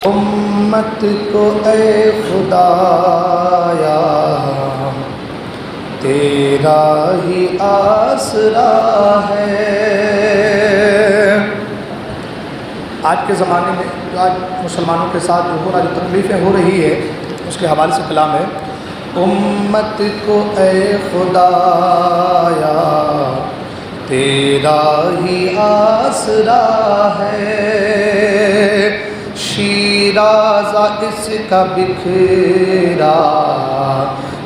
امت کو اے خدایا تیرا ہی آسرا ہے۔ آج کے زمانے میں آج مسلمانوں کے ساتھ جو تکلیفیں ہو رہی ہے اس کے حوالے سے کلام ہے۔ امت کو اے خدایا تیرا ہی آسرا ہے، شیرازہ اس کا بکھرا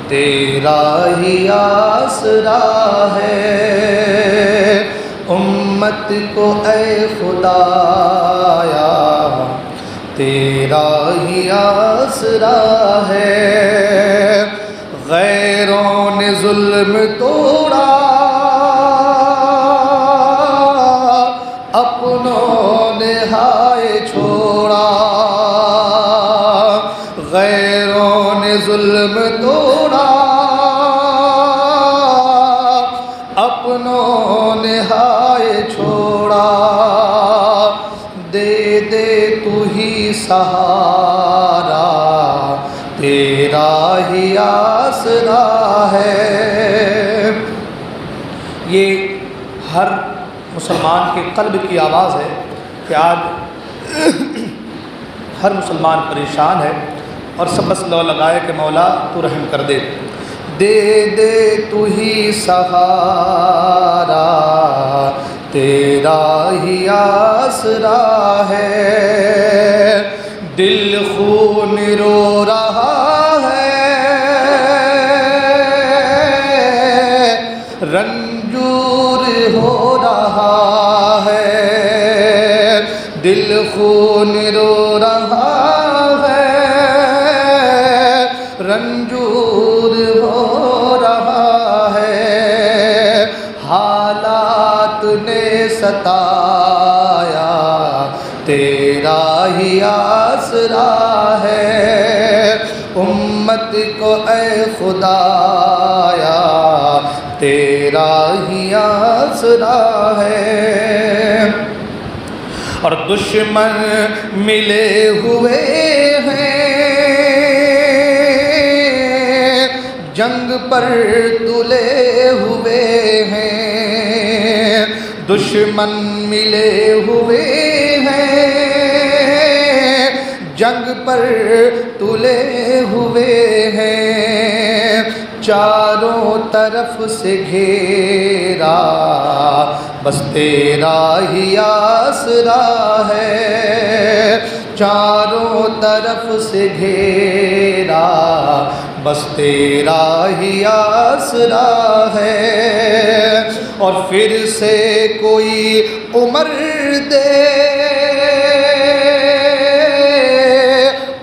تیرا ہی آسرا ہے۔ امت کو اے خدایا تیرا ہی آسرا ہے، غیروں نے ظلم توڑا اپنوں نے ہائے چھوڑا، غیروں نے ظلم توڑا اپنوں نے ہائے چھوڑا، دے دے تو ہی سہارا تیرا ہی آسرا ہے۔ یہ ہر مسلمان کے قلب کی آواز ہے کہ آج ہر مسلمان پریشان ہے اور سب بس لو لگائے کہ مولا تو رحم کر دے، دے دے تو ہی سہارا تیرا ہی آسرا ہے۔ دل خون رو رہا ہے، رنجور ہو رہا ہے، دل خون رو رہا ہے، رنجور ہو رہا ہے، حالات نے ستایا تیرا ہی آسرا ہے۔ امت کو اے خدایا تیرا ہی آسرا ہے، اور دشمن ملے ہوئے ہیں جنگ پر تلے ہوئے ہیں، دشمن ملے ہوئے ہیں جنگ پر تلے ہوئے ہیں، چاروں طرف سے گھیرا بس تیرا ہی آسرا ہے، چاروں طرف سے گھیرا بس تیرا ہی آسرا ہے، اور پھر سے کوئی عمر دے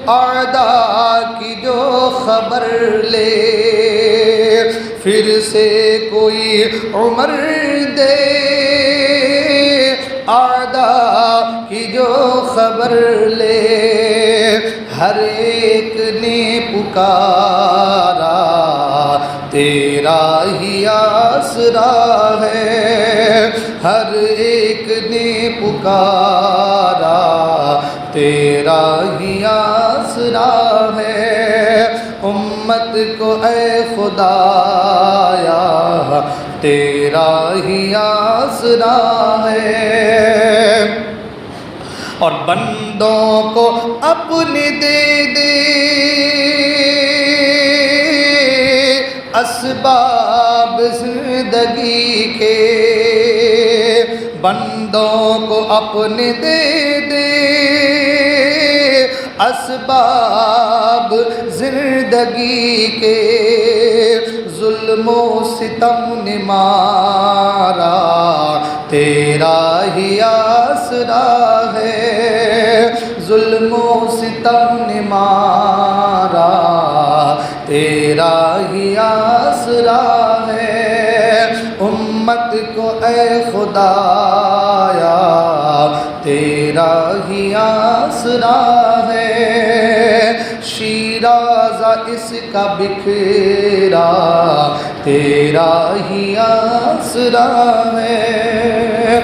اعداء کی جو خبر لے، پھر سے کوئی عمر دے اعداء کی جو خبر لے، ہر ایک نے پکارا تیرا ہی آسرا ہے، ہر ایک نے پکارا تیرا ہی آسرا ہے۔ امت کو اے خدایا تیرا ہی آسرا ہے، اور بندوں کو اپنے دے دے اسباب زندگی کے، بندوں کو اپنے دے دے اسباب زندگی کے، ظلم و ستم نے مارا تیرا ہی آسرا ہے، ظلم و ستم نے مارا تیرا ہی آسرا ہے۔ امت کو اے خدایا تیرا ہی آسرا ہے، شیرازہ اس کا بکھرا تیرا ہی آسرا ہے۔